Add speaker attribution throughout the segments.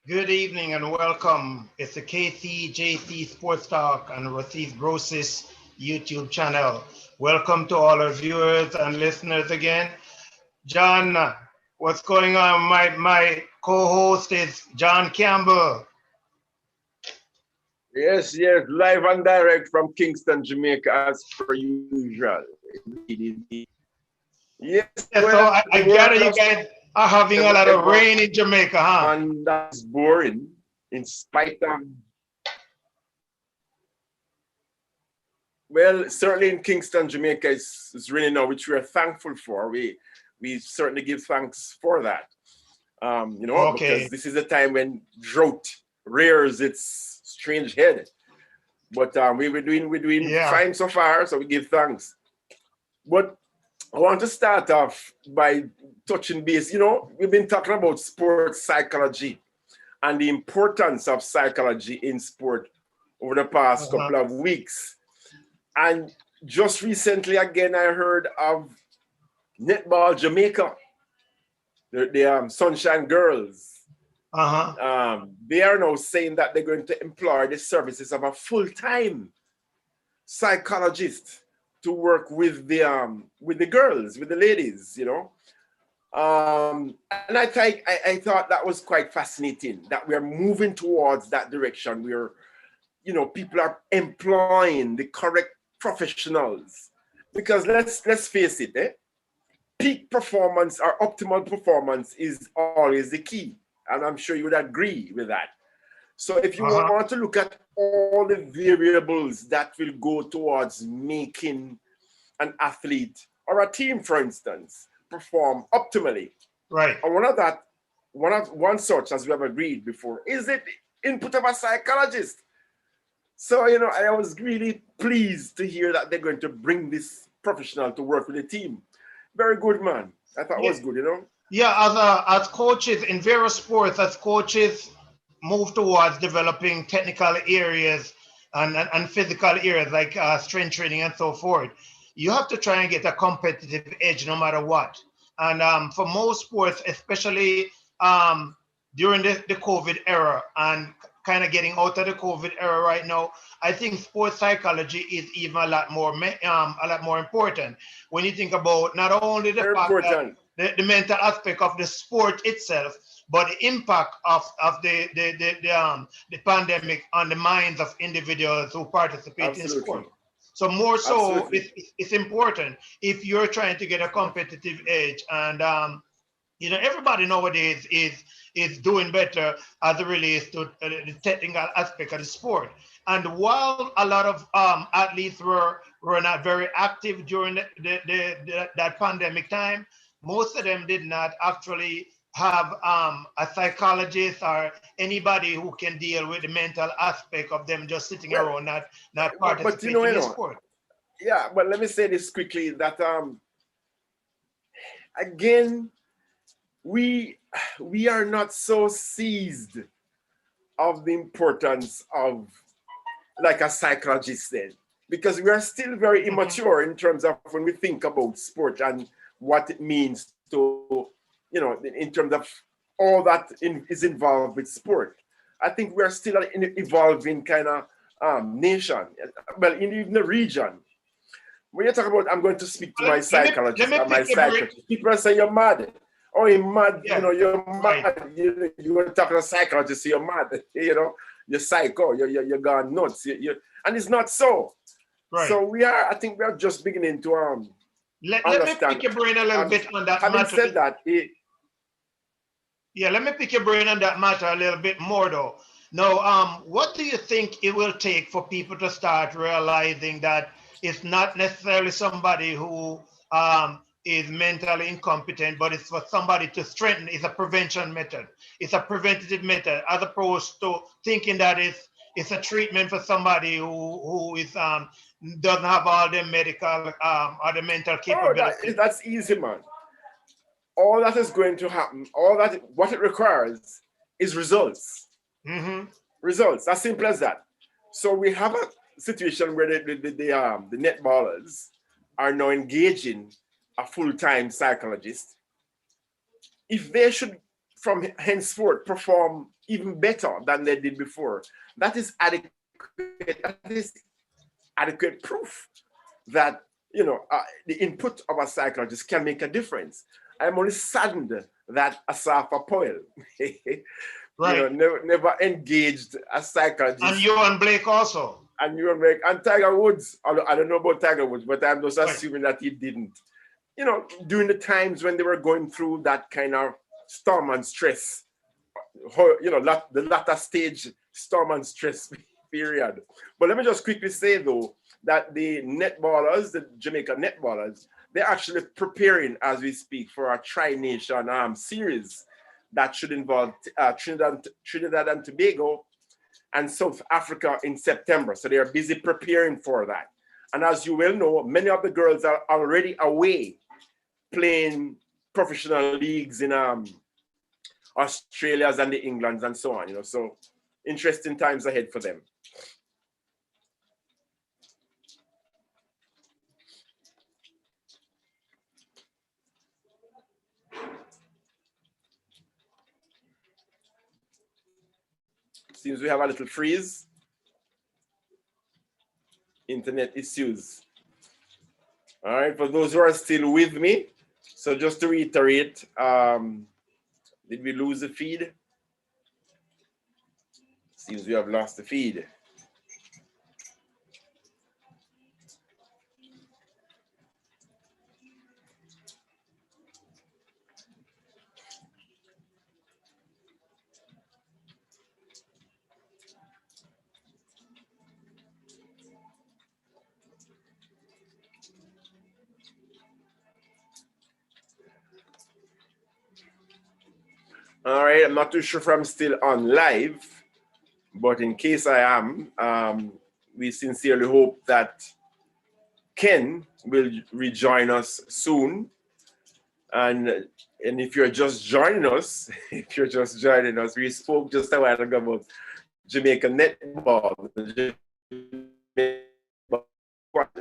Speaker 1: Good evening and welcome. It's the KCJC Sports Talk and Receive Brosis YouTube channel. Welcome to all our viewers and listeners again. John, what's going on? My co-host is John Campbell.
Speaker 2: Yes, live and direct from Kingston, Jamaica, as per usual. Indeed. Yes,
Speaker 1: Yeah,
Speaker 2: well,
Speaker 1: so
Speaker 2: the
Speaker 1: I
Speaker 2: world
Speaker 1: gather
Speaker 2: of
Speaker 1: you guys are having a lot of
Speaker 2: ever,
Speaker 1: rain in Jamaica, huh?
Speaker 2: and that's boring. In spite of, well, certainly in Kingston, Jamaica, it's raining now, which we are thankful for. We certainly give thanks for that. Because
Speaker 1: Okay.
Speaker 2: this is a time when drought rears its strange head. But we're doing
Speaker 1: Yeah.
Speaker 2: fine so far, so we give thanks. But I want to start off by touching base. We've been talking about sports psychology and the importance of psychology in sport over the past
Speaker 1: Uh-huh.
Speaker 2: couple of weeks. And just recently, again, I heard of Netball Jamaica, the Sunshine Girls.
Speaker 1: Uh-huh.
Speaker 2: They are now saying that they're going to employ the services of a full-time psychologist to work with the girls, with the ladies. And I thought that was quite fascinating that we are moving towards that direction where people are employing the correct professionals. Because let's face it, peak performance or optimal performance is always the key. And I'm sure you would agree with that. So if you
Speaker 1: Uh-huh.
Speaker 2: want to look at all the variables that will go towards making an athlete or a team, for instance, perform optimally,
Speaker 1: Right.
Speaker 2: and one such, as we have agreed before, is the input of a psychologist. So I was really pleased to hear that they're going to bring this professional to work with the team. Very good, man. I thought it
Speaker 1: Yeah.
Speaker 2: was good.
Speaker 1: Yeah, as coaches in various sports, as coaches move towards developing technical areas and physical areas like strength training and so forth, you have to try and get a competitive edge no matter what. And for most sports, especially during the COVID era and kind of getting out of the COVID era right now, I think sports psychology is even a lot more important when you think about not only the
Speaker 2: Very
Speaker 1: fact that
Speaker 2: important.
Speaker 1: the mental aspect of the sport itself, but the impact of the pandemic on the minds of individuals who participate in sport.
Speaker 2: Absolutely.
Speaker 1: So more so,
Speaker 2: Absolutely.
Speaker 1: it's important if you're trying to get a competitive edge. And everybody nowadays is doing better as it relates to the technical aspect of the sport. And while a lot of athletes were not very active during that pandemic time, most of them did not actually have a psychologist or anybody who can deal with the mental aspect of them just sitting
Speaker 2: Well,
Speaker 1: around not
Speaker 2: but you know,
Speaker 1: participating in sport.
Speaker 2: yeah, but let me say this quickly that again, we we are not so seized of the importance of like a psychologist then, because we are still very
Speaker 1: Mhm.
Speaker 2: immature in terms of when we think about sport and what it means to in terms of all that is involved with sport. I think we are still an evolving kind of nation, well, in even the region. When you talk about I'm going to speak to my
Speaker 1: Let
Speaker 2: psychologist
Speaker 1: me
Speaker 2: or my
Speaker 1: pick your brain.
Speaker 2: psychiatrist, people say you're mad. Oh, you're mad,
Speaker 1: Yeah,
Speaker 2: you're
Speaker 1: right,
Speaker 2: mad. You're going to talk to a psychologist, you're mad. You're psycho, you're gone nuts. And it's not so.
Speaker 1: right.
Speaker 2: So I think we are just beginning to
Speaker 1: Let me pick
Speaker 2: understand.
Speaker 1: your brain a little
Speaker 2: And
Speaker 1: bit on that
Speaker 2: having
Speaker 1: matter.
Speaker 2: said that,
Speaker 1: Yeah, let me pick your brain on that matter a little bit more though. Now, what do you think it will take for people to start realizing that it's not necessarily somebody who is mentally incompetent, but it's for somebody to strengthen? It's a prevention method. It's a preventative method, as opposed to thinking that it's a treatment for somebody who is doesn't have all the medical or the mental capability.
Speaker 2: that's easy, man. All that is going to happen, all that what it requires is results.
Speaker 1: Mm-hmm.
Speaker 2: Results, as simple as that. So we have a situation where the netballers are now engaging a full-time psychologist. If they should from henceforth perform even better than they did before. That is adequate. That is adequate proof that the input of a psychologist can make a difference. I'm only saddened that Asafa Powell,
Speaker 1: Right.
Speaker 2: never engaged a psychologist.
Speaker 1: And Johan Blake also.
Speaker 2: And Johan Blake and Tiger Woods. I don't know about Tiger Woods, but I'm just assuming that he didn't. During the times when they were going through that kind of storm and stress, the latter stage storm and stress period. But let me just quickly say, though, that the netballers, the Jamaica netballers, they're actually preparing as we speak for a tri-nation series that should involve Trinidad and Tobago and South Africa in September. So they are busy preparing for that. And as you well know, many of the girls are already away playing professional leagues in Australia's and the Englands and so on. So interesting times ahead for them. Seems we have a little freeze. Internet issues. All right, for those who are still with me, so just to reiterate, did we lose the feed? Seems we have lost the feed. All right, I'm not too sure if I'm still on live, but in case I am, we sincerely hope that Ken will rejoin us soon. And if you're just joining us, we spoke just a while ago about Jamaica netball.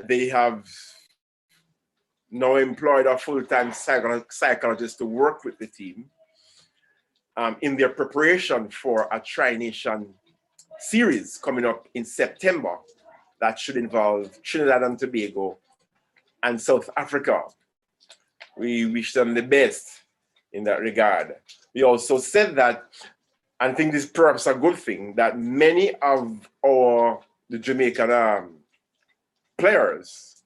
Speaker 2: They have now employed a full-time psychologist to work with the team in their preparation for a tri-nation series coming up in September that should involve Trinidad and Tobago and South Africa. We wish them the best in that regard. We also said that, and I think this is perhaps a good thing, that many of the Jamaican players,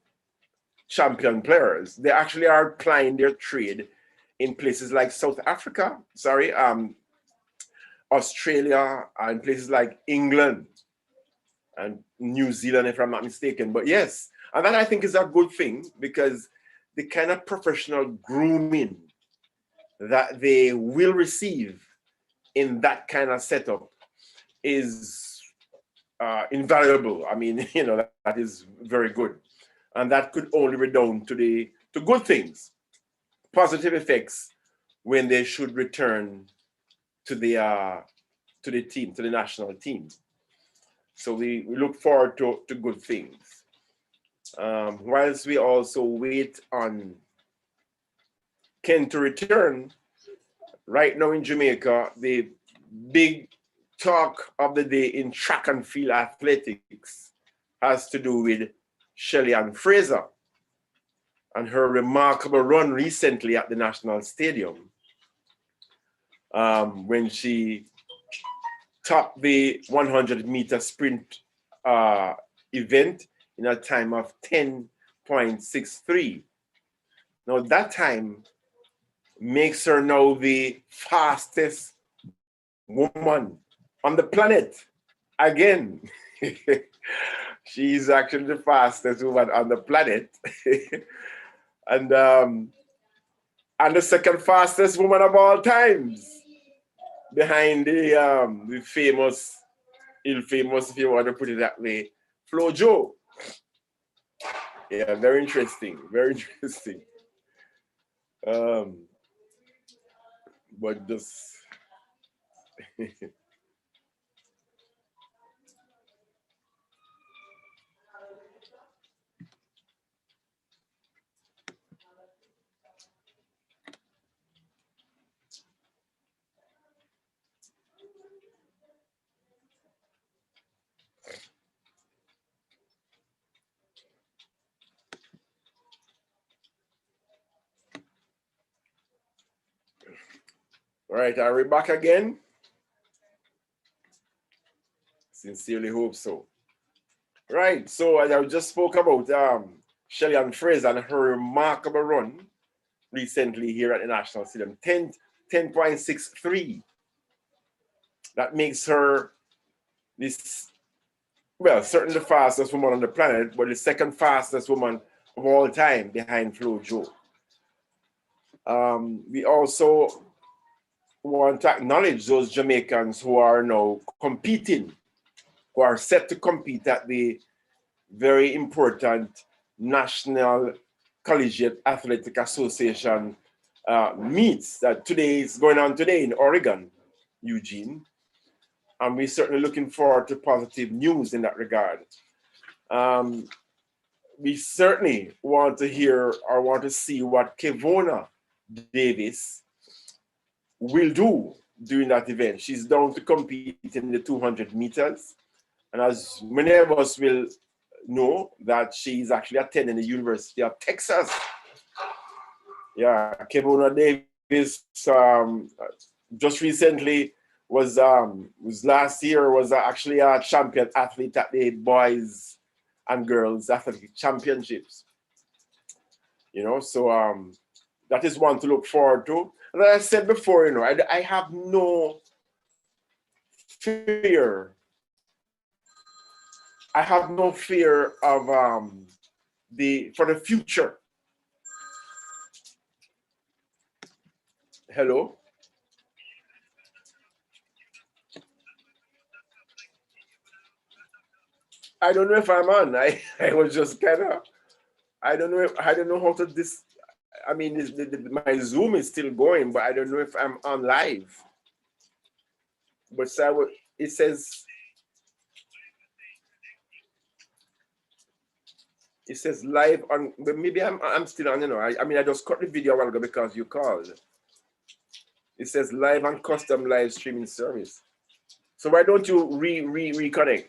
Speaker 2: champion players, they actually are plying their trade in places like South Africa, Australia, and places like England and New Zealand, if I'm not mistaken. But yes, and that I think is a good thing, because the kind of professional grooming that they will receive in that kind of setup is invaluable. I mean, that is very good. And that could only redound to good things, positive effects when they should return to the team, to the national team. So we look forward to good things. Whilst we also wait on Ken to return, right now in Jamaica, the big talk of the day in track and field athletics has to do with Shelly-Ann Fraser and her remarkable run recently at the National Stadium, when she topped the 100-meter sprint event in a time of 10.63. Now that time makes her now the fastest woman on the planet. Again, she's actually the fastest woman on the planet. and the second fastest woman of all times, behind the famous, ill-famous, if you want to put it that way, Flo Jo. Yeah, very interesting, very interesting. But just All right, are we back again? Sincerely hope so. Right, so as I just spoke about Shelly-Ann Fraser and her remarkable run recently here at the National Stadium, 10.63. That makes her this, well, certainly the fastest woman on the planet, but the second fastest woman of all time behind Flo Jo. We also want to acknowledge those Jamaicans who are now competing, who are set to compete at the very important National Collegiate Athletic Association meets that today is going on today in Oregon, Eugene. And we're certainly looking forward to positive news in that regard. We certainly want to hear or want to see what Kevona Davis will do during that event. She's down to compete in the 200 meters. And as many of us will know, that she's actually attending the University of Texas. Yeah, Kevona Davis just recently was last year was actually a champion athlete at the boys and girls athletic championships. You know, so that is one to look forward to. And as I said before, you know, I have no fear. I have no fear of for the future. Hello? I don't know if I'm on. I was just kind of, I don't know how to this. I mean, my Zoom is still going, but I don't know if I'm on live. But so it says live on, but maybe I'm still on, you know. I mean, I just cut the video a while ago because you called. It says live and custom live streaming service. So why don't you reconnect?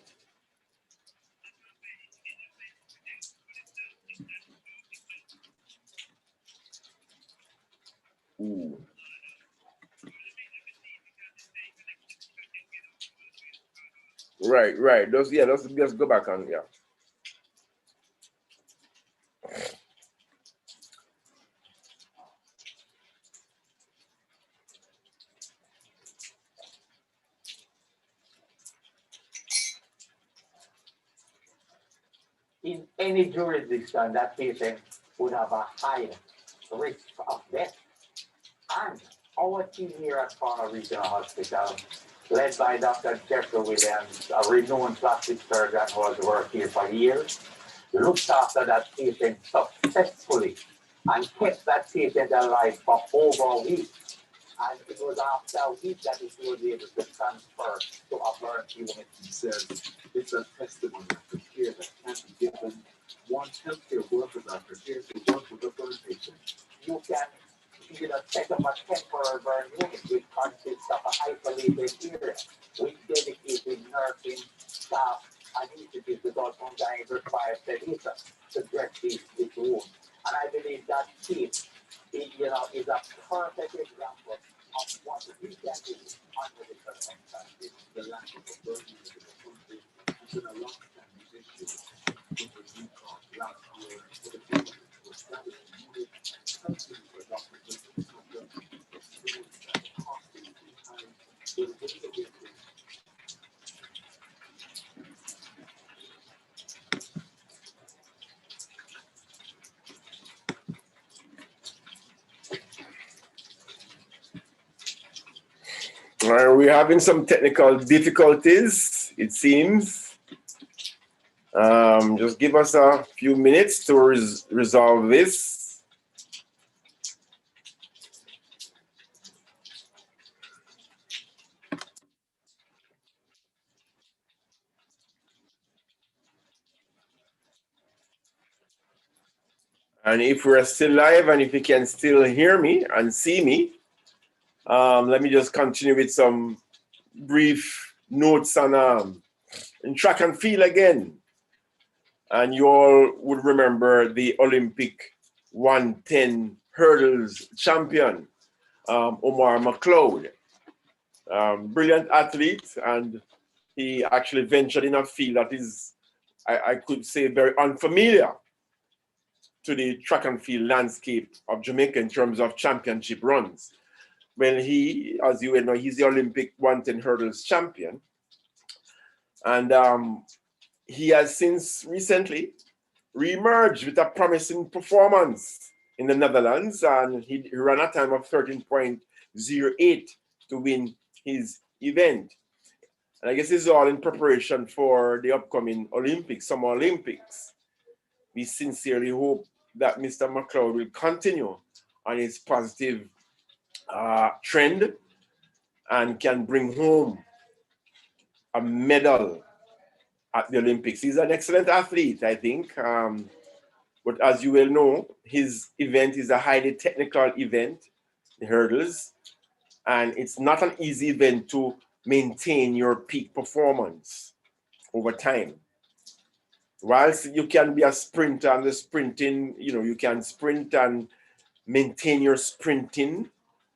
Speaker 2: Ooh. Right. Let's go back on, yeah.
Speaker 3: In any jurisdiction, that patient would have a higher risk of death. And our team here at Farmer Regional Hospital, led by Dr. Jeffrey Williams, a renowned plastic surgeon who has worked here for years, looked after that patient successfully and kept that patient alive for over a week. And it was after a week that he was able to transfer to a burn unit.
Speaker 4: He says it's a testimony of the care that can be given. One healthcare workers are prepared to work with a burn patient.
Speaker 3: You can set up a temporary burn unit which consists of an isolated area with dedicated nursing staff and institutes without sometimes require sedation to dress this wound. And I believe that case is a perfect example of what we can do under the circumstances.
Speaker 4: The lack of a burn unit in the country has been a long-standing issue. With the recall last year, for the people to establish a unit and subsidy for doctors with
Speaker 2: We're having some technical difficulties, it seems. Just give us a few minutes to resolve this. And if we're still live and if you can still hear me and see me, let me just continue with some brief notes on in track and field again. And you all would remember the Olympic 110 hurdles champion, Omar McLeod. Brilliant athlete, and he actually ventured in a field that is, I could say, very unfamiliar to the track and field landscape of Jamaica in terms of championship runs. Well, he, as you know, he's the Olympic 110 hurdles champion. And he has since recently re-emerged with a promising performance in the Netherlands, and he ran a time of 13.08 to win his event. And I guess this is all in preparation for the upcoming Olympics, Summer Olympics. We sincerely hope that Mr. McLeod will continue on his positive trend and can bring home a medal at the Olympics. He's an excellent athlete, I think. But as you well know, his event is a highly technical event, the hurdles, and it's not an easy event to maintain your peak performance over time. Whilst you can be a sprinter and the sprinting, you can sprint and maintain your sprinting.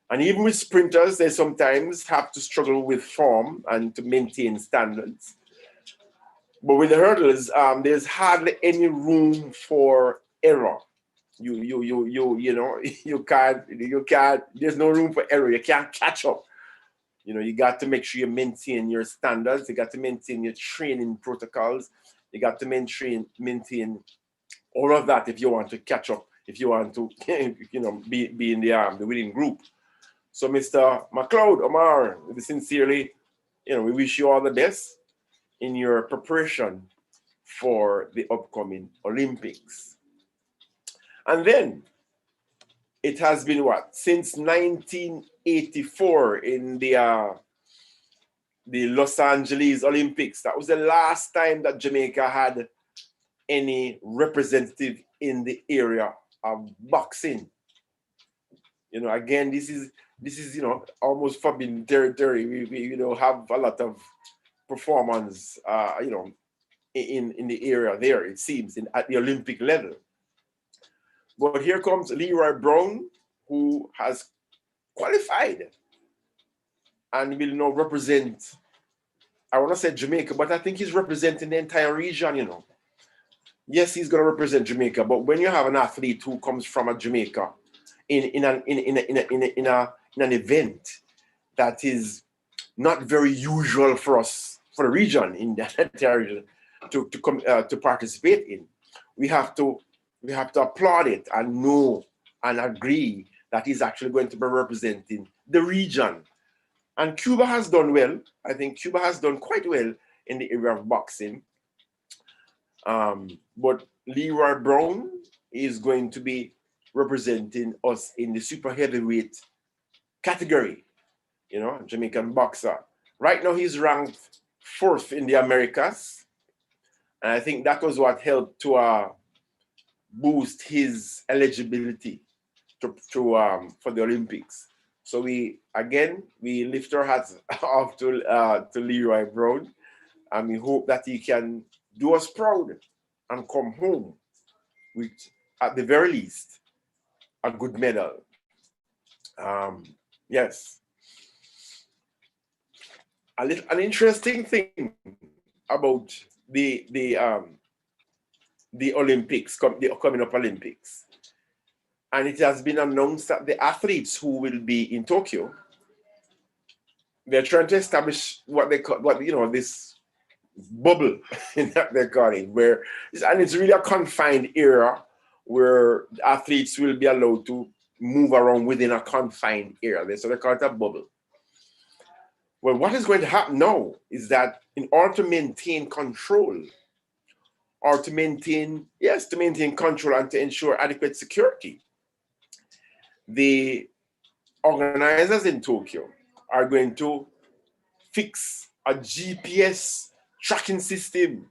Speaker 2: And even with sprinters, they sometimes have to struggle with form and to maintain standards. But with the hurdles, there's hardly any room for error. You can't, there's no room for error. You can't catch up. You got to make sure you maintain your standards. You got to maintain your training protocols. You got to maintain all of that if you want to catch up, if you want to, be in the winning group. So Mr. McLeod, Omar, sincerely, we wish you all the best in your preparation for the upcoming Olympics. And then it has been since 1984 in the Los Angeles Olympics. That was the last time that Jamaica had any representative in the area of boxing. Again, this is almost forbidden territory. We have a lot of performance, in the area there, it seems, at the Olympic level. But here comes Leroy Brown, who has qualified and will now represent, I want to say Jamaica, but I think he's representing the entire region, Yes, he's going to represent Jamaica, but when you have an athlete who comes from a Jamaica in an event that is not very usual for us, for the region, in that area, to participate in, we have to applaud it and know and agree that he's actually going to be representing the region. And Cuba has done well. I think Cuba has done quite well in the area of boxing. But Leroy Brown is going to be representing us in the super heavyweight category, Jamaican boxer. Right now he's ranked 4th in the Americas. And I think that was what helped to boost his eligibility for the Olympics. So we lift our hats off to Leroy Brown, and we hope that he can do us proud and come home with, at the very least, a good medal. Yes. An interesting thing about the Olympics, the coming up Olympics, and it has been announced that the athletes who will be in Tokyo, they're trying to establish what they call, this bubble that they're calling, and it's really a confined area where athletes will be allowed to move around within a confined area. So they call it a bubble. Well, what is going to happen now is that in order to maintain control, or to maintain control and to ensure adequate security, the organizers in Tokyo are going to fix a GPS tracking system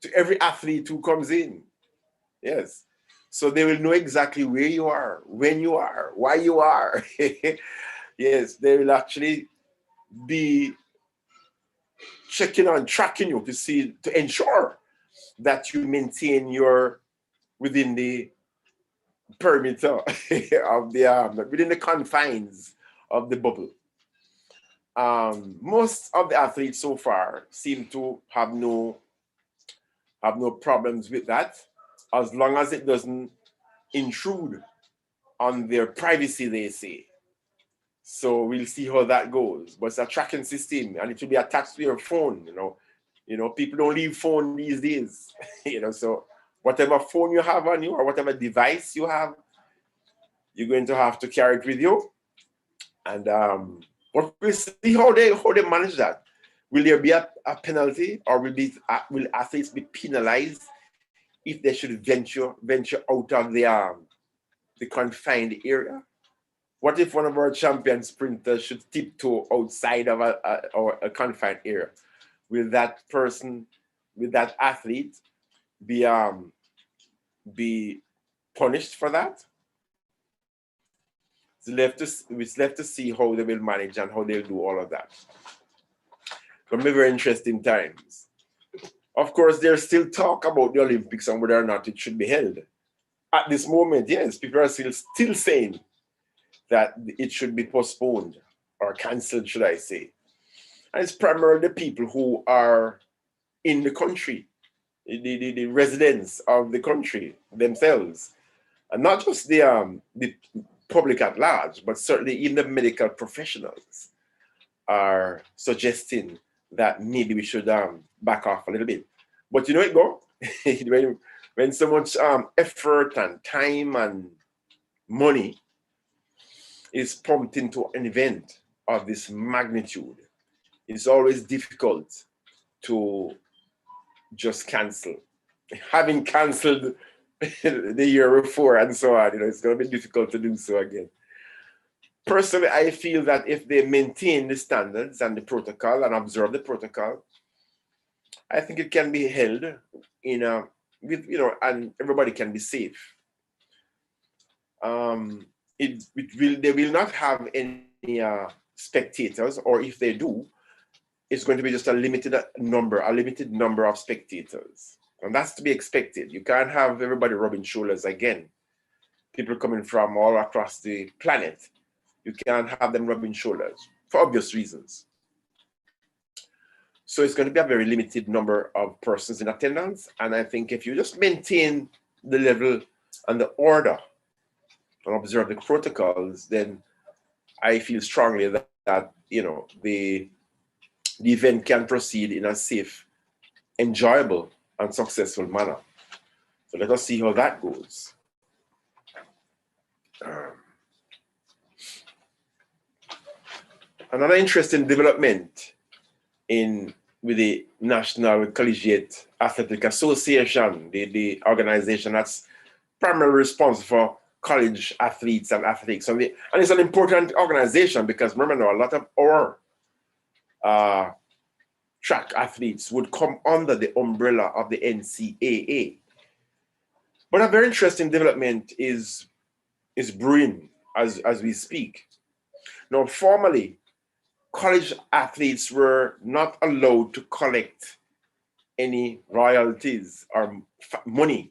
Speaker 2: to every athlete who comes in. Yes. So they will know exactly where you are, when you are, why you are. Yes, they will actually be checking and tracking you to ensure that you maintain within the perimeter of the within the confines of the bubble. Most of the athletes so far seem to have no problems with that, as long as it doesn't intrude on their privacy, they say. So we'll see how that goes. But it's a tracking system, and it will be attached to your phone. People don't leave phone these days. So whatever phone you have on you or whatever device you have, you're going to have to carry it with you. And but we'll see how they manage that. Will there be a penalty, or will athletes be penalized if they should venture out of the confined area? What if one of our champion sprinters should tiptoe outside of a confined area? Will that athlete be punished for that? It's left to see how they will manage and how they'll do all of that. Going to be very interesting times. Of course, there's still talk about the Olympics and whether or not it should be held. At this moment, yes, people are still saying that it should be postponed or cancelled, should I say. And it's primarily the people who are in the country, the residents of the country themselves, and not just the public at large, but certainly even the medical professionals are suggesting that maybe we should back off a little bit. But you know it go, when so much effort and time and money is pumped into an event of this magnitude, it's always difficult to just cancel. Having canceled the year before and so on, it's going to be difficult to do so again. Personally, I feel that if they maintain the standards and the protocol and observe the protocol, I think it can be held and everybody can be safe. They will not have any spectators, or if they do, it's going to be just a limited number of spectators. And that's to be expected. You can't have everybody rubbing shoulders again. People coming from all across the planet. You can't have them rubbing shoulders for obvious reasons. So it's going to be a very limited number of persons in attendance. And I think if you just maintain the level and the order and observe the protocols, then I feel strongly that the event can proceed in a safe, enjoyable, and successful manner. So let us see how that goes. Another interesting development with the National Collegiate Athletic Association, the organization that's primarily responsible for college athletes and athletics. And it's an important organization because remember, a lot of our track athletes would come under the umbrella of the NCAA. But a very interesting development is brewing as we speak. Now, formerly, college athletes were not allowed to collect any royalties or money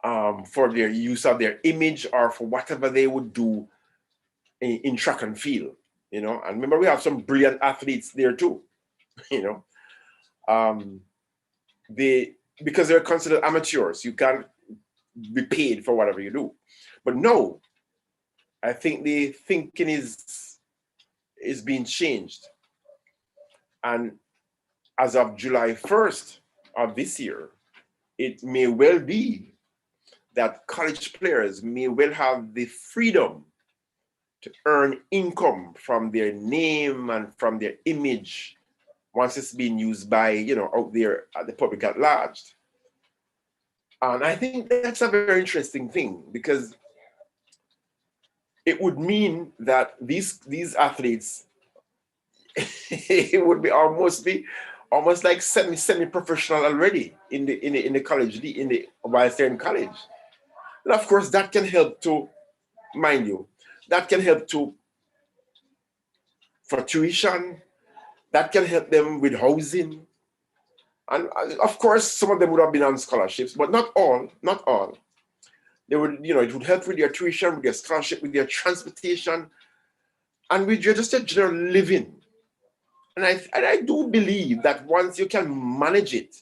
Speaker 2: for their use of their image or for whatever they would do in track and field. And remember, we have some brilliant athletes there too. Because they're considered amateurs, you can't be paid for whatever you do. But no, I think the thinking is being changed. And as of July 1st of this year, it may well be that college players may well have the freedom to earn income from their name and from their image once it's being used by, out there at the public at large. And I think that's a very interesting thing because it would mean that these athletes, it would be almost like semi-professional already in the college, whilst they're in college. And of course, that can help to, mind you, that can help for tuition, that can help them with housing. And of course, some of them would have been on scholarships, but not all. They would, it would help with their tuition, with their scholarship, with their transportation, and with just a general living. And I do believe that once you can manage it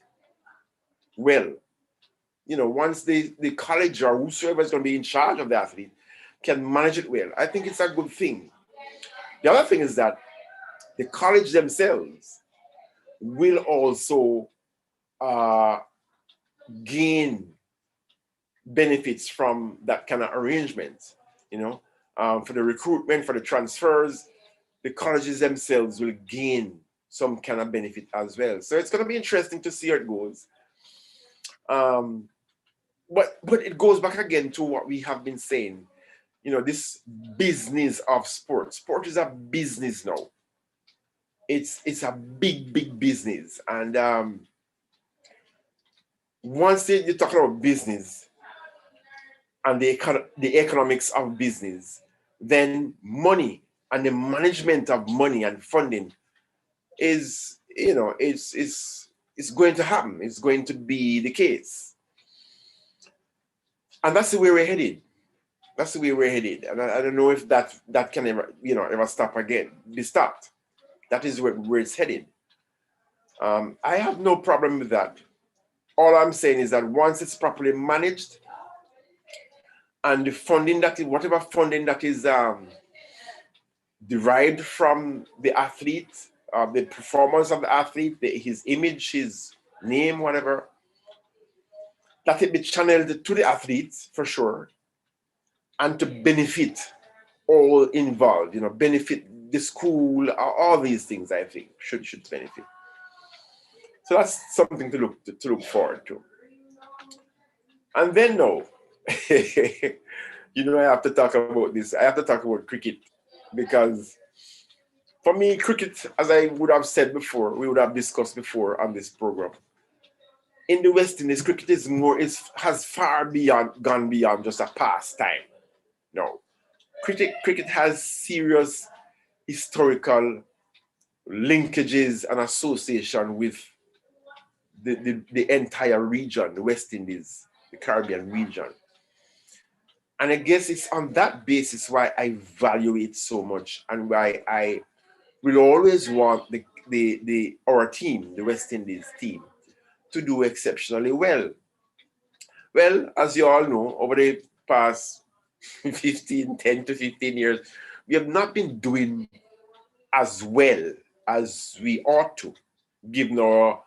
Speaker 2: well, once the college or whosoever is going to be in charge of the athlete can manage it well, I think it's a good thing. The other thing is that the college themselves will also gain benefits from that kind of arrangement, for the recruitment, for the transfers. The colleges themselves will gain some kind of benefit as well. So it's going to be interesting to see how it goes. But it goes back again to what we have been saying, this business of sport. Sport is a business now. It's a big business. And once you're talking about business and the economics of business, then money and the management of money and funding is, it's going to happen. It's going to be the case. And that's the way we're headed. That's the way we're headed. And I don't know if that can ever, ever stop again, be stopped. That is where it's headed. I have no problem with that. All I'm saying is that once it's properly managed and the funding whatever funding that is derived from the athlete, the performance of the athlete, his image, his name, whatever, that it be channeled to the athletes for sure, and to benefit all involved, benefit the school, all these things, I think, should benefit. So that's something to look forward to. And then now, I have to talk about this. I have to talk about cricket, because for me, cricket, as I would have said before, we would have discussed before on this program, in the West Indies, cricket has gone beyond just a pastime. No, cricket has serious historical linkages and association with the entire region, the West Indies, the Caribbean region. And I guess it's on that basis why I value it so much, and why I will always want our team, the West Indies team, to do exceptionally well. Well, as you all know, over the past 10 to 15 years, we have not been doing as well as we ought to, given our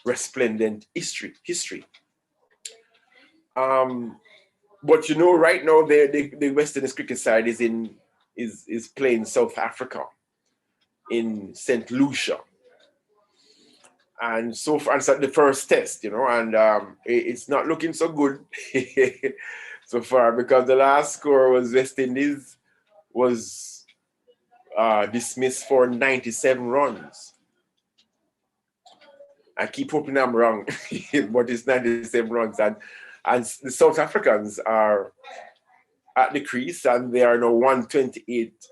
Speaker 2: resplendent history. But right now the West Indies cricket side is playing South Africa in St. Lucia. And so far, it's at the first test, and it's not looking so good so far, because the last score was West Indies was dismissed for 97 runs. I keep hoping I'm wrong, but it's 97 runs. And the South Africans are at the crease, and they are now 128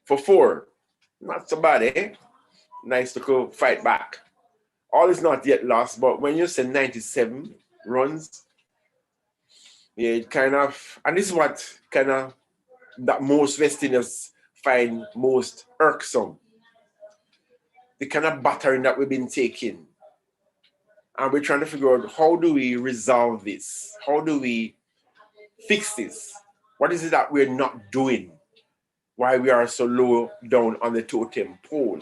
Speaker 2: for 4. Not so bad, eh? Nice to go fight back. All is not yet lost, but when you say 97 runs, yeah, it kind of, and this is what kind of that most West Indians find most irksome. The kind of battering that we've been taking. And we're trying to figure out, how do we resolve this? How do we fix this? What is it that we're not doing? Why we are so low down on the totem pole?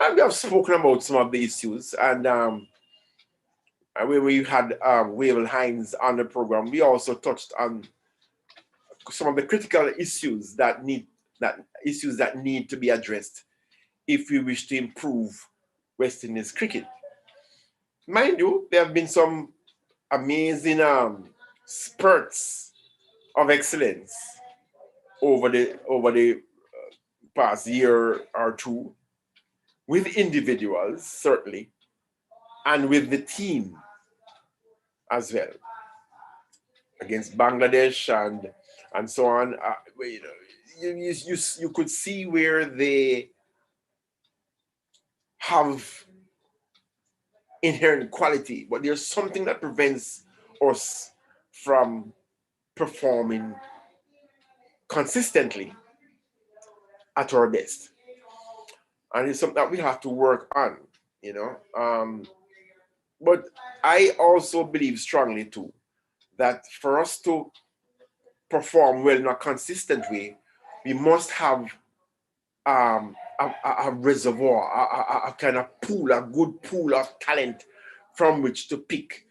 Speaker 2: And we have spoken about some of the issues. And when we had Wavell Hines on the program, we also touched on some of the critical issues that need to be addressed if we wish to improve West Indies cricket. Mind you, there have been some amazing spurts of excellence over the past year or two, with individuals certainly, and with the team as well, against Bangladesh and so on. You could see where they have inherent quality, but there's something that prevents us from performing consistently at our best. And it's something that we have to work on, you know. But I also believe strongly too that for us to perform well in a consistent way, we must have a reservoir, a kind of pool, a good pool of talent from which to pick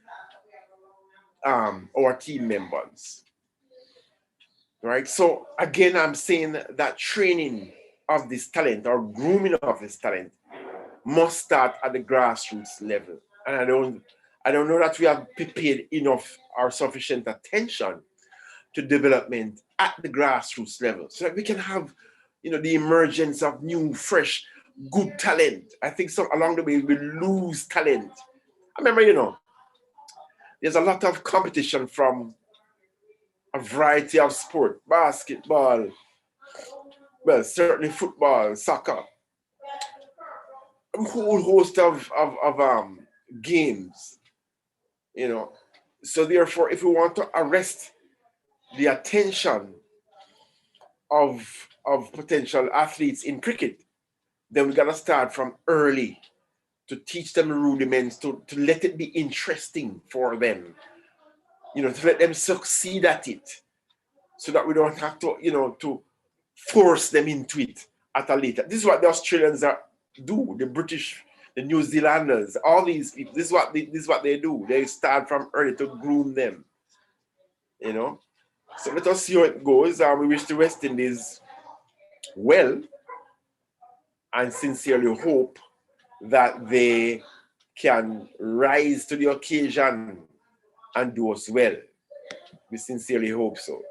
Speaker 2: our team members. Right? So again, I'm saying that training of this talent or grooming of this talent must start at the grassroots level. And I don't know that we have prepared enough or sufficient attention to development at the grassroots level so that we can have, you know, the emergence of new, fresh, good talent. I think so along the way we lose talent. I remember, you know, there's a lot of competition from a variety of sport, basketball, well, certainly football, soccer, a whole host of games, you know. So therefore, if we want to arrest the attention of potential athletes in cricket, then we gotta start from early to teach them the rudiments, to let it be interesting for them, you know, to let them succeed at it, so that we don't have to, you know, to force them into it at a later. This is what the Australians do, the British, the New Zealanders, all these people. This is what they do. They start from early to groom them, you know. So let us see how it goes. We wish the West Indies well and sincerely hope that they can rise to the occasion and do us well. We sincerely hope so.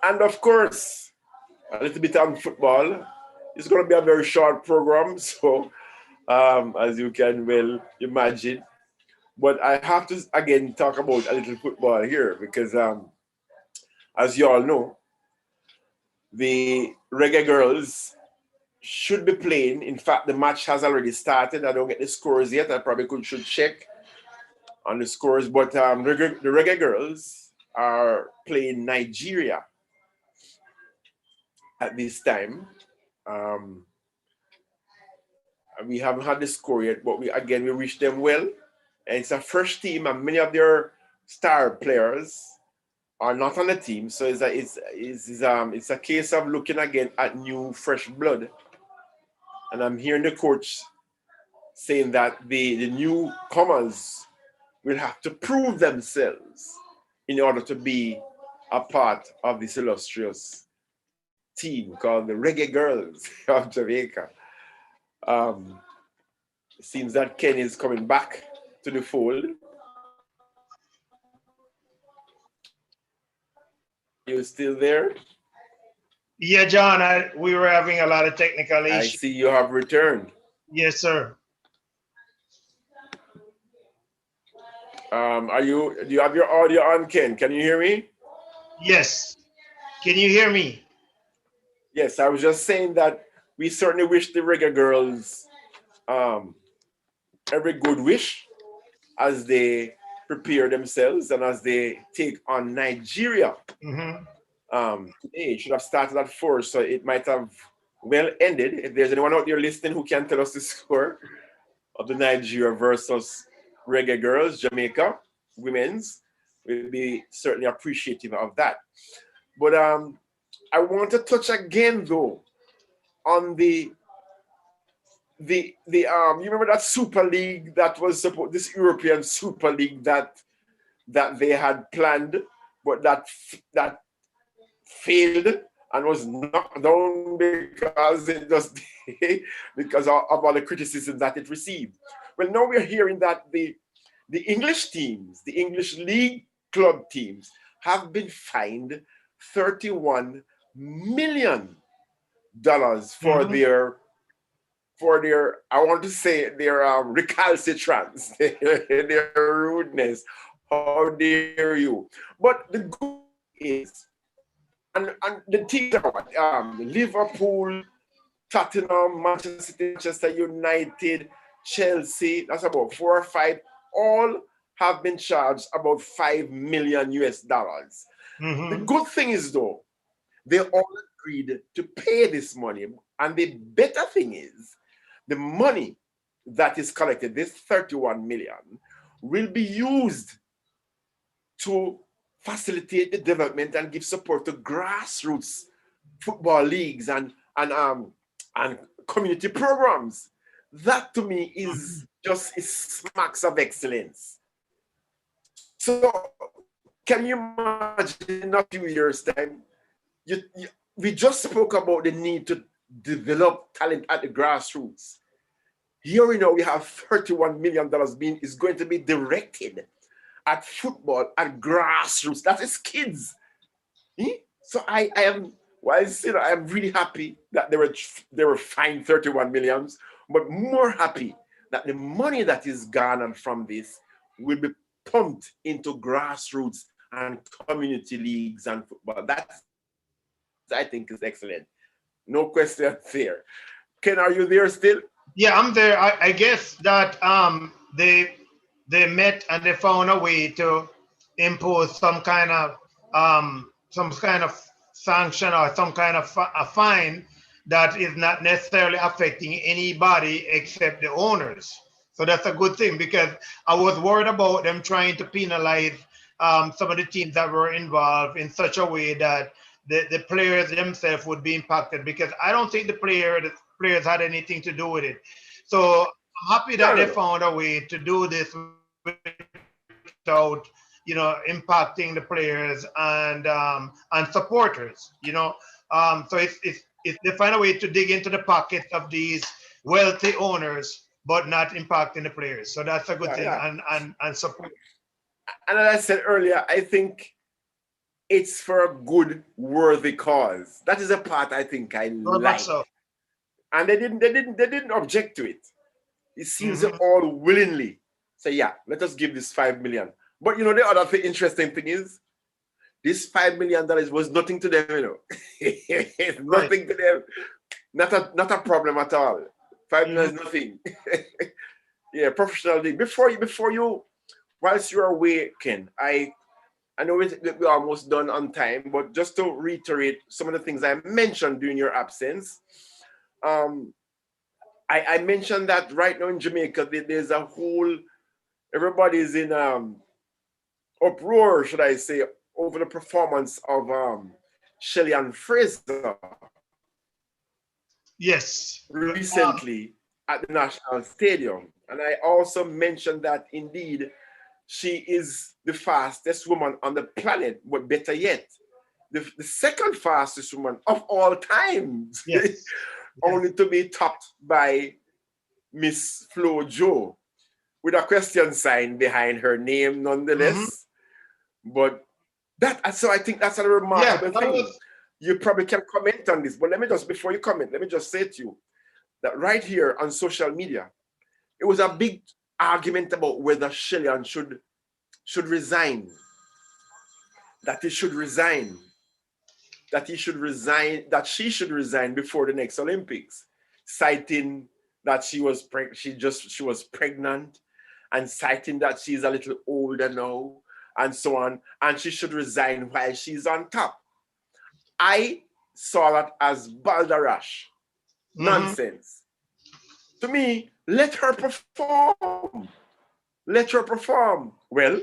Speaker 2: And of course, a little bit on football. It's going to be a very short program, so as you can well imagine. But I have to, again, talk about a little football here because, as you all know, the Reggae Girls should be playing. In fact, the match has already started. I don't get the scores yet. I probably should check on the scores. But the Reggae Girls are playing Nigeria at this time. We haven't had the score yet, but we wish them well. And it's a fresh team, and many of their star players are not on the team. So it's a case of looking again at new, fresh blood. And I'm hearing the coach saying that the newcomers will have to prove themselves in order to be a part of this illustrious team called the Reggae Girls of Jamaica. It seems that Ken is coming back to the fold. You still there?
Speaker 1: Yeah, John, we were having a lot of technical issues.
Speaker 2: I see you have returned.
Speaker 1: Yes, sir.
Speaker 2: Do you have your audio on, Ken? Can you hear me?
Speaker 1: Yes. Can you hear me?
Speaker 2: Yes, I was just saying that we certainly wish the Reggae Girls every good wish as they prepare themselves and as they take on Nigeria.
Speaker 1: Mm-hmm.
Speaker 2: Today it should have started at 4, so it might have well ended. If there's anyone out there listening who can tell us the score of the Nigeria versus Reggae Girls, Jamaica, women's, we'll be certainly appreciative of that. But I want to touch again though on the you remember that Super League that was supposed, this European Super League that they had planned, but that failed and was knocked down because because of all the criticism that it received. Well, now we're hearing that the English teams, the English League club teams, have been fined $31 million for their I want to say their recalcitrance, their rudeness. How dare you? But the good is, and the teams are what? Liverpool, Tottenham, Manchester City, Manchester United, Chelsea. That's about 4 or 5 all have been charged about 5 million US dollars. The good thing is though, they all agreed to pay this money. And the better thing is, the money that is collected, this 31 million, will be used to facilitate the development and give support to grassroots football leagues and community programs. That to me is just, it smacks of excellence. So can you imagine in a few years' time, we just spoke about the need to develop talent at the grassroots. Here we know we have $31 million is going to be directed at football at grassroots. That is kids. So I am really happy that they were fined 31 millions, but more happy that the money that is garnered from this will be pumped into grassroots and community leagues and football. That I think is excellent. No question there. Ken, are you there still?
Speaker 1: Yeah, I'm there. I guess that they met and they found a way to impose some kind of sanction or some kind of a fine that is not necessarily affecting anybody except the owners. So that's a good thing, because I was worried about them trying to penalize some of the teams that were involved in such a way that the players themselves would be impacted, because I don't think the players had anything to do with it. So I'm happy that they found a way to do this without, impacting the players and supporters. So it's they find a way to dig into the pockets of these wealthy owners, but not impacting the players. So that's a good thing.
Speaker 2: Yeah.
Speaker 1: And support.
Speaker 2: And as I said earlier, I think it's for a good, worthy cause. That is a part I think I like.
Speaker 1: So.
Speaker 2: And they didn't object to it. It seems they all willingly say, yeah, let us give this 5 million. But the other interesting thing is, this $5 million was nothing to them, It's nothing to them. Not a problem at all. 5 million is nothing. Yeah, professional league. Before you, whilst you're away, Ken, I know we're almost done on time, but just to reiterate some of the things I mentioned during your absence, I mentioned that right now in Jamaica, there's a whole, everybody's in uproar, should I say, over the performance of Shelley and Fraser.
Speaker 1: Yes.
Speaker 2: Recently at the National Stadium. And I also mentioned that indeed she is the fastest woman on the planet, but better yet, the second fastest woman of all time.
Speaker 1: Yes.
Speaker 2: Only to be topped by Miss Flo Jo, with a question sign behind her name nonetheless. But so I think that's a remarkable thing. You probably can comment on this, but before you comment, let me just say to you that right here on social media, it was a big argument about whether Shellyan should resign, that she should resign before the next Olympics, citing that she was pregnant, and citing that she's a little older now, and so on, and she should resign while she's on top. I saw that as balderash, nonsense. To me, let her perform. Let her perform. Well,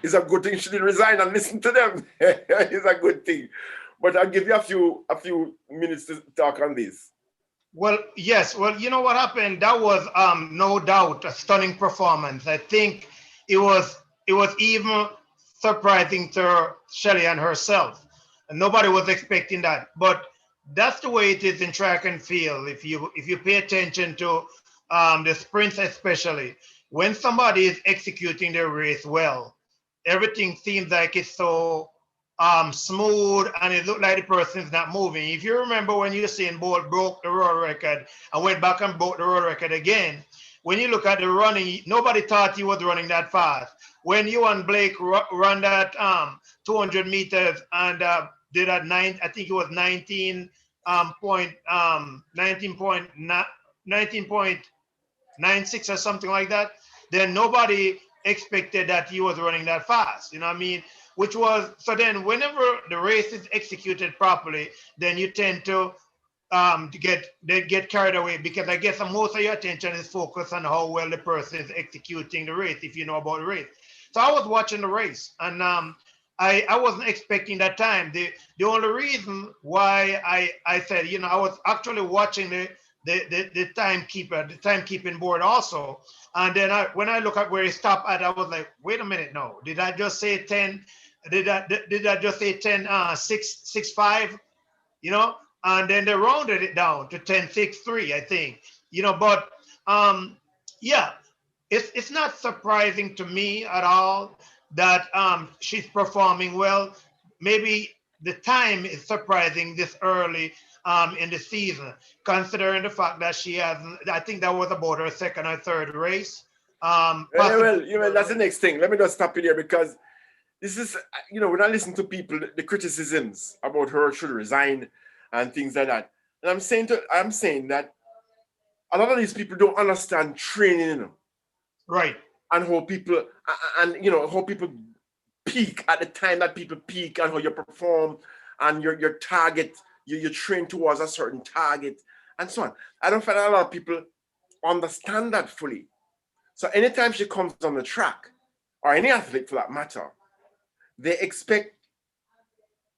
Speaker 2: it's a good thing she didn't resign and listen to them. It's a good thing. But I'll give you a few minutes to talk on this.
Speaker 1: Well, yes. Well, you know what happened? That was no doubt a stunning performance. I think it was even surprising to Shelley and herself. And nobody was expecting that. But that's the way it is in track and field. If you pay attention to the sprints especially, when somebody is executing their race well, everything seems like it's so smooth, and it looked like the person is not moving. If you remember when Usain Bolt broke the world record and went back and broke the world record again, when you look at the running, nobody thought he was running that fast. When you and Blake run that 200 meters and did at I think it was 19.96 or something like that, then nobody expected that he was running that fast. You know what I mean? Which was, so then whenever the race is executed properly, then you tend to get carried away, because I guess most of your attention is focused on how well the person is executing the race, if you know about the race. So I was watching the race, and I wasn't expecting that time. The only reason why I said, you know, I was actually watching the timekeeping board also. And then when I look at where he stopped at, I was like, wait a minute, no, did I just say 10? Did I just say 10, 6, 5, you know? And then they rounded it down to 10.63, I think, you know, but yeah, it's not surprising to me at all that she's performing well. Maybe the time is surprising this early in the season, considering the fact that she has, I think that was about her second or third race.
Speaker 2: Well, that's the next thing. Let me just stop you there, because this is, you know, when I listen to people, the criticisms about her should resign and things like that. And I'm saying that a lot of these people don't understand training, you know,
Speaker 1: right?
Speaker 2: And how people, and you know, how people peak at the time that people peak, and how you perform, and your target, you train towards a certain target, and so on. I don't find a lot of people understand that fully. So anytime she comes on the track, or any athlete for that matter, they expect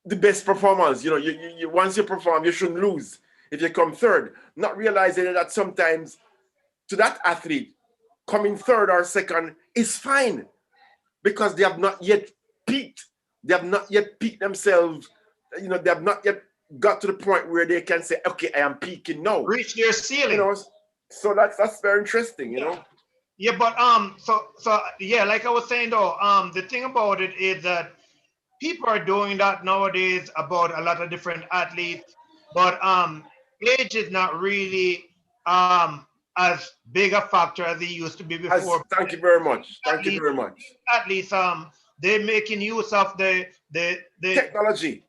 Speaker 2: the best performance. You know, you once you perform, you shouldn't lose if you come third. Not realizing that sometimes to that athlete, coming third or second is fine, because they have not yet peaked. They have not yet peaked themselves. You know, they have not yet got to the point where they can say, okay, I am peaking now.
Speaker 1: Reach their ceiling.
Speaker 2: You know, so that's very interesting, you know.
Speaker 1: Yeah, but so yeah, like I was saying though, the thing about it is that people are doing that nowadays about a lot of different athletes, but age is not really as big a factor as it used to be before.
Speaker 2: Thank you very much. Thank you very much.
Speaker 1: Athletes, they're making use of the
Speaker 2: technology,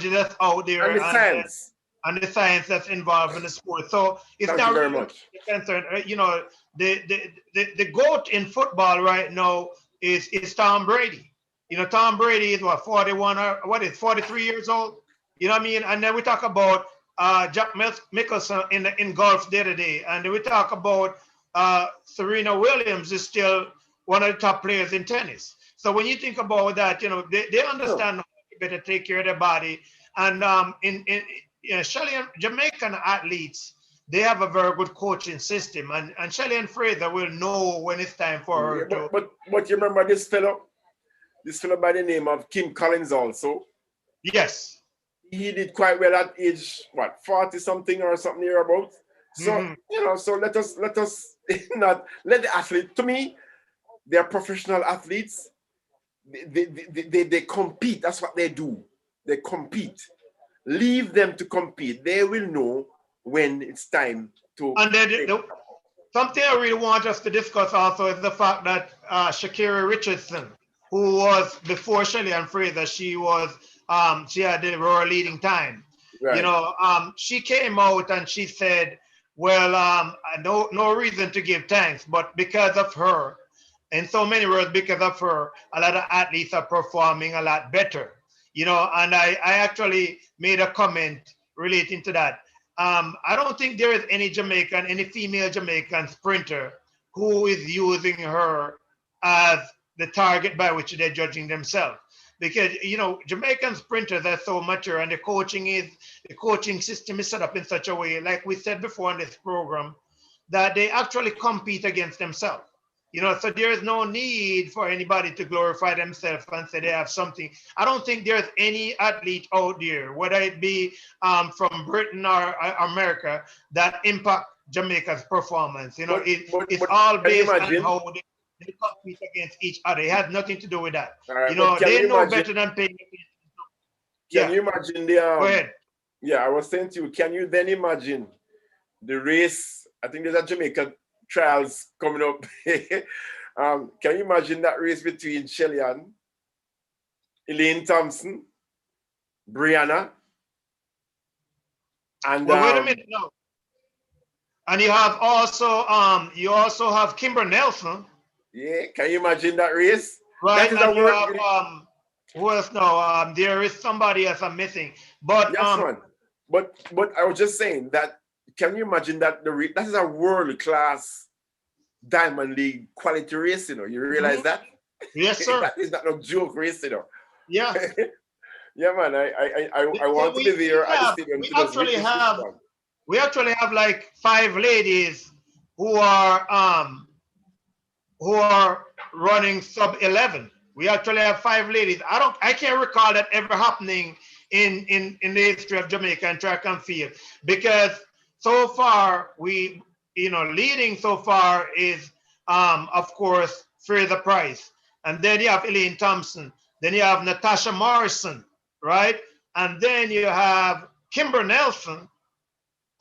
Speaker 1: that's out there,
Speaker 2: and the science.
Speaker 1: And the science that's involved in the sport. So it's
Speaker 2: Thank
Speaker 1: not
Speaker 2: you very
Speaker 1: really
Speaker 2: much.
Speaker 1: concerned. You know, the GOAT in football right now is Tom Brady. You know, Tom Brady is what, 41 or what is 43 years old? You know what I mean? And then we talk about Jack Nicholson in golf the other day, and then we talk about Serena Williams is still one of the top players in tennis. So when you think about that, you know, they understand how to better take care of their body. And in Chilean Jamaican athletes, they have a very good coaching system, and Shelly and Fraser will know when it's time for her to.
Speaker 2: But you remember this fellow by the name of Kim Collins also?
Speaker 1: Yes.
Speaker 2: He did quite well at age, what, 40 something or something near about. So, you know, so let us not let the athlete, to me, they're professional athletes. They compete. That's what they do. They compete. Leave them to compete. They will know when it's time to.
Speaker 1: And then something I really want us to discuss also is the fact that Shakira Richardson, who was before Shelly and Fraser, she had the royal leading time. Right. You know, she came out and she said, well, no reason to give thanks, but because of her, in so many words, because of her, a lot of athletes are performing a lot better. You know, and I actually made a comment relating to that. I don't think there is any female Jamaican sprinter who is using her as the target by which they're judging themselves. Because, you know, Jamaican sprinters are so mature, and the coaching system is set up in such a way, like we said before in this program, that they actually compete against themselves. You know, so there is no need for anybody to glorify themselves and say they have something. I don't think there's any athlete out there, whether it be from Britain or America, that impact Jamaica's performance. You know, it's all based on how they compete against each other. It has nothing to do with that. Right, you know, they know better than paying attention.
Speaker 2: Can you imagine the...
Speaker 1: Go ahead.
Speaker 2: Yeah, I was saying to you, can you then imagine the race? I think there's a Jamaica trials coming up. Can you imagine that race between Shelly-Ann, Elaine Thompson, Brianna, and
Speaker 1: wait a minute, no. And you have also have Kimber Nelson.
Speaker 2: Yeah, can you imagine that race?
Speaker 1: Right,
Speaker 2: That is a
Speaker 1: and you
Speaker 2: work.
Speaker 1: have who else now? There is somebody else I'm missing, but
Speaker 2: Yes, man. But I was just saying that. Can you imagine that that is a world class Diamond League quality race? You know, you realize that
Speaker 1: yes, sir.
Speaker 2: that is not no joke race. You know.
Speaker 1: Yeah.
Speaker 2: Yeah, man. I
Speaker 1: So
Speaker 2: want to be there at the stadium
Speaker 1: we
Speaker 2: to just
Speaker 1: actually
Speaker 2: witness this
Speaker 1: have
Speaker 2: one.
Speaker 1: like 5 ladies who are running sub 11. We actually have 5 ladies. I can't recall that ever happening in the history of Jamaican track and field, because so far leading so far is of course Fraser Price, and then you have Elaine Thompson, then you have Natasha Morrison, right? And then you have Kimber Nelson,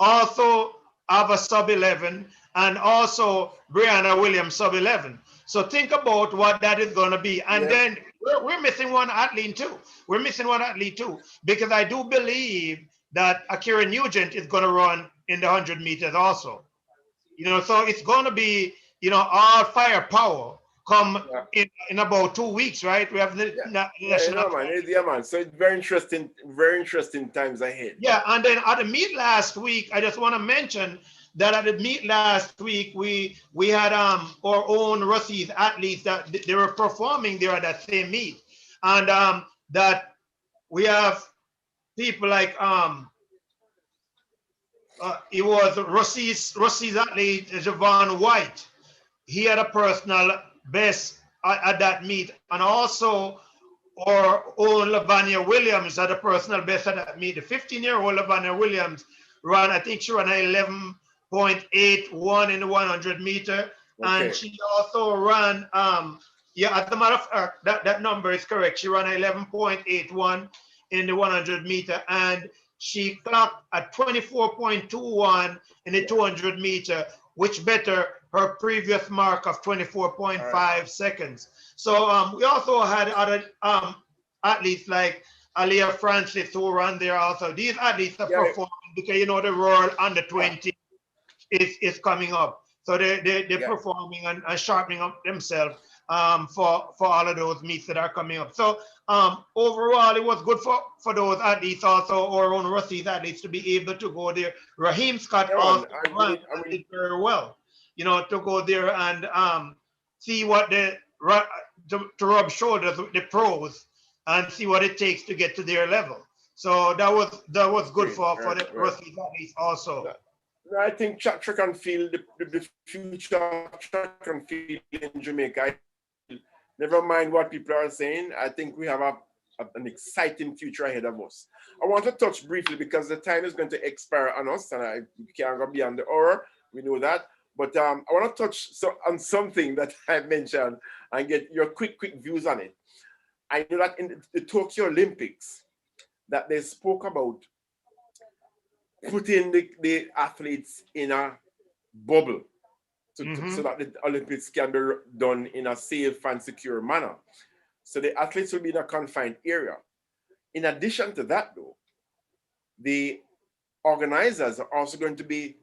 Speaker 1: also have a sub 11, and also Brianna Williams sub 11. So think about what that is going to be. And
Speaker 2: Yeah.
Speaker 1: then we're missing one athlete too. We're missing one athlete too, because I do believe that Akira Nugent is going to run in the 100 meters also. So it's going to be, all firepower come
Speaker 2: Yeah.
Speaker 1: in about 2 weeks, right? We have the national.
Speaker 2: Yeah, man. So it's very interesting times ahead.
Speaker 1: Yeah, and then at the meet last week, I just want to mention that at the meet last week, we had our own Russies athletes that they were performing there at that same meet, and that we have people like it was Russies athlete Javon White. He had a personal best at that meet, and also our own Lavanya Williams had a personal best at that meet. The 15-year-old Lavanya Williams I think she ran 11.81 in the 100 meter.
Speaker 2: Okay.
Speaker 1: And she also ran, as a matter of fact, that number is correct. She ran 11.81 in the 100 meter, and she clocked at 24.21 in the 200 meter, which better her previous mark of 24.5 seconds. So we also had other athletes like Aliyah Francis who ran there also. These athletes are performing because the Royal Under 20 is coming up. So they're performing and sharpening up themselves for all of those meets that are coming up. So overall, it was good for those athletes also, our own Russies athletes, to be able to go there. Raheem Scott also did very well, to go there and see what to rub shoulders with the pros and see what it takes to get to their level. So that was good for the Russies athletes also.
Speaker 2: I think track and field, the future of track and field in Jamaica, never mind what people are saying, I think we have an exciting future ahead of us. I want to touch briefly, because the time is going to expire on us, and I can't go beyond the hour, we know that. But I want to touch on something that I mentioned and get your quick views on it. I know that in the Tokyo Olympics, that they spoke about putting the athletes in a bubble so that the Olympics can be done in a safe and secure manner. So the athletes will be in a confined area. In addition to that, though, the organizers are also going to be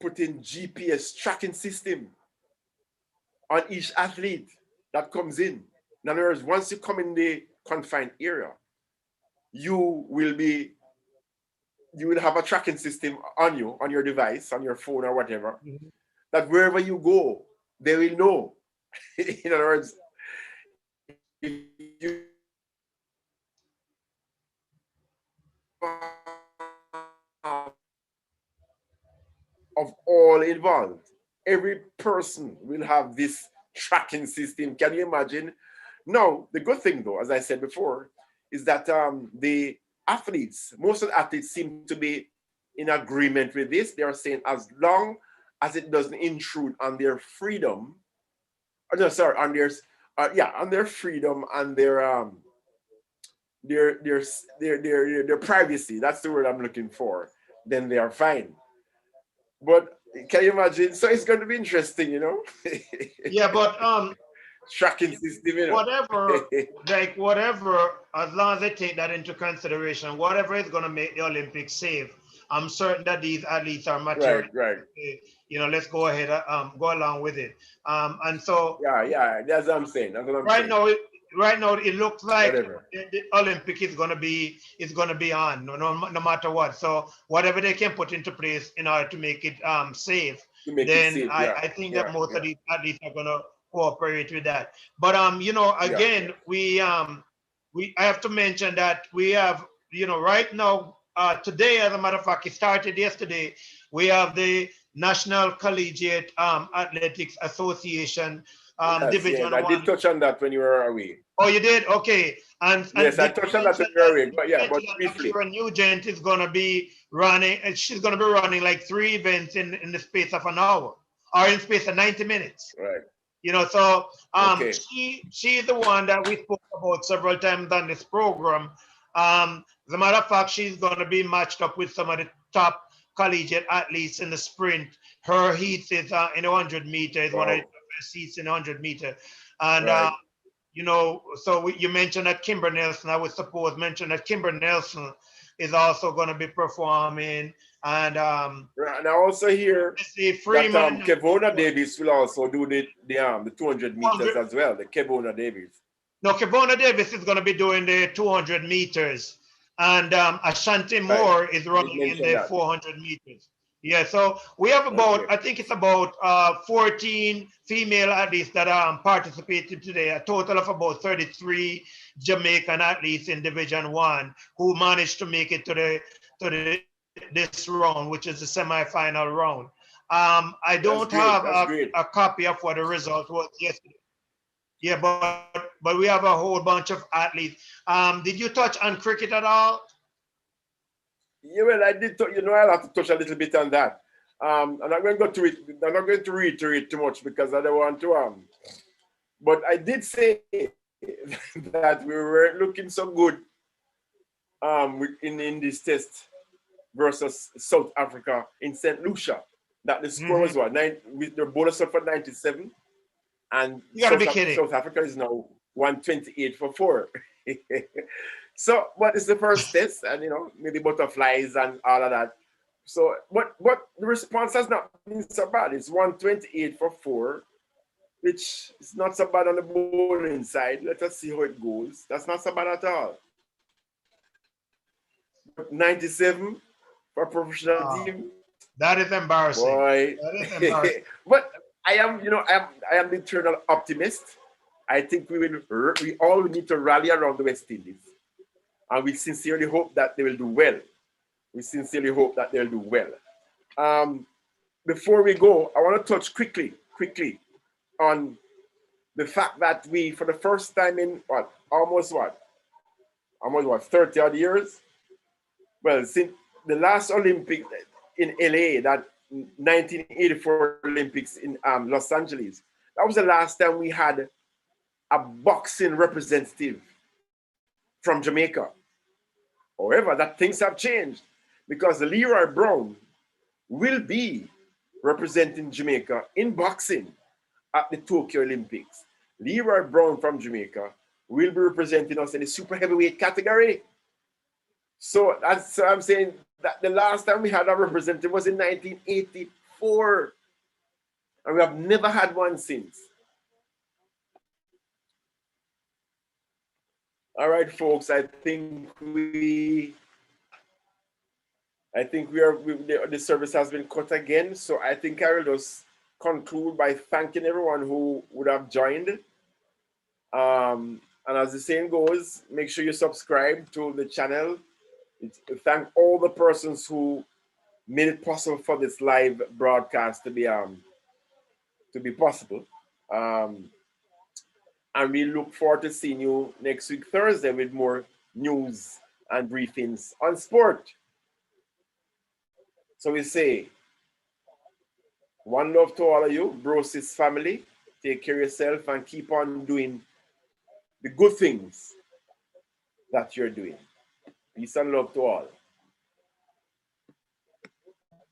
Speaker 2: putting GPS tracking system on each athlete that comes in. In other words, once you come in the confined area, you will have a tracking system on you, on your device, on your phone or whatever, that wherever you go, they will know. In other words, if you of all involved, every person will have this tracking system. Can you imagine? Now, the good thing, though, as I said before, is that the athletes, most of the athletes seem to be in agreement with this. They are saying as long as it doesn't intrude on their freedom, on their freedom and their privacy. That's the word I'm looking for. Then they are fine. But can you imagine? So it's going to be interesting,
Speaker 1: Yeah, but
Speaker 2: tracking system,
Speaker 1: whatever, as long as they take that into consideration, whatever is going to make the Olympics safe I'm certain that these athletes are mature.
Speaker 2: Right.
Speaker 1: You know, let's go ahead, go along with it. And so
Speaker 2: Yeah, that's what I'm saying. That's what I'm
Speaker 1: right
Speaker 2: saying.
Speaker 1: now, right now it looks like
Speaker 2: Whatever.
Speaker 1: the Olympic is gonna be on, no matter what. So whatever they can put into place in order to make it safe,
Speaker 2: To make it
Speaker 1: then
Speaker 2: safe,
Speaker 1: I think that most of these athletes are gonna cooperate with that. But you know, again, I have to mention that we have, you know, right now, today, as a matter of fact, it started yesterday. We have the National Collegiate Athletics Association
Speaker 2: Yes.
Speaker 1: Division
Speaker 2: I did
Speaker 1: One.
Speaker 2: touch on that when you were away.
Speaker 1: Oh, you did? Okay. And
Speaker 2: Yes, I
Speaker 1: did you
Speaker 2: touched on that when
Speaker 1: mention
Speaker 2: you were
Speaker 1: that,
Speaker 2: away. But yeah, but briefly.
Speaker 1: Akira Nugent is gonna be running, and she's gonna be running like 3 events in the space of an hour, or in space of 90 minutes.
Speaker 2: Right.
Speaker 1: You know, so
Speaker 2: Okay.
Speaker 1: she's the one that we spoke about several times on this program. As a matter of fact, she's gonna be matched up with some of the top collegiate athletes in the sprint. Her heat is in the 100 meters, one of the
Speaker 2: Wow.
Speaker 1: best heats in the 100 meter. And
Speaker 2: Right.
Speaker 1: you know, so you mentioned that Kimber Nelson, I would suppose mention that Kimber Nelson is also going to be performing. And
Speaker 2: Right. And I also hear
Speaker 1: let's see,
Speaker 2: that
Speaker 1: Freeman,
Speaker 2: Kevona Davis will also do the 200 meters
Speaker 1: 100,
Speaker 2: as well. The Kevona Davis.
Speaker 1: no, Kevona Davis is going to be doing the 200 meters. And Ashanti
Speaker 2: Right.
Speaker 1: Moore is
Speaker 2: You did
Speaker 1: running in
Speaker 2: mention
Speaker 1: the
Speaker 2: that.
Speaker 1: 400 meters. Yeah, so we have about,
Speaker 2: Okay.
Speaker 1: I think it's about 14 female athletes that participated today, a total of about 33 Jamaican athletes in Division One who managed to make it to this round, which is the semi-final round. I
Speaker 2: That's
Speaker 1: don't
Speaker 2: great.
Speaker 1: have
Speaker 2: That's great.
Speaker 1: a copy of what the result was yesterday. Yeah, but we have a whole bunch of athletes. Did you touch on cricket at all?
Speaker 2: Yeah, well, I did. I'll have to touch a little bit on that. I'm not going to go to it. I'm not going to reiterate too much because I don't want to. But I did say that we weren't looking so good. In this test versus South Africa in St. Lucia, that the score was what with the bonus up for 97, and
Speaker 1: You gotta be kidding.
Speaker 2: South Africa is now 128 for 4. So, but it's the first test, and maybe butterflies and all of that. So, but the response has not been so bad. It's 128 for 4, which is not so bad on the bowling side. Let us see how it goes. That's not so bad at all. But 97 for a professional team.
Speaker 1: That is embarrassing.
Speaker 2: Boy.
Speaker 1: That is embarrassing.
Speaker 2: But I am the eternal optimist. I think we all need to rally around the West Indies. And we sincerely hope that they will do well. We sincerely hope that they'll do well. Before we go, I want to touch quickly on the fact that we, for the first time in almost 30 odd years. Well, since the last Olympic in LA, that 1984 Olympics in Los Angeles, that was the last time we had a boxing representative from Jamaica. However, that things have changed because Leroy Brown will be representing Jamaica in boxing at the Tokyo Olympics. Leroy Brown from Jamaica will be representing us in the super heavyweight category. So I'm saying that the last time we had a representative was in 1984. And we have never had one since. All right, folks, I think the service has been cut again. So I think I will just conclude by thanking everyone who would have joined. And as the saying goes, make sure you subscribe to the channel. Thank all the persons who made it possible for this live broadcast to be possible. And we look forward to seeing you next week, Thursday, with more news and briefings on sport. So we say, one love to all of you, Brosis family. Take care of yourself and keep on doing the good things that you're doing. Peace and love to all.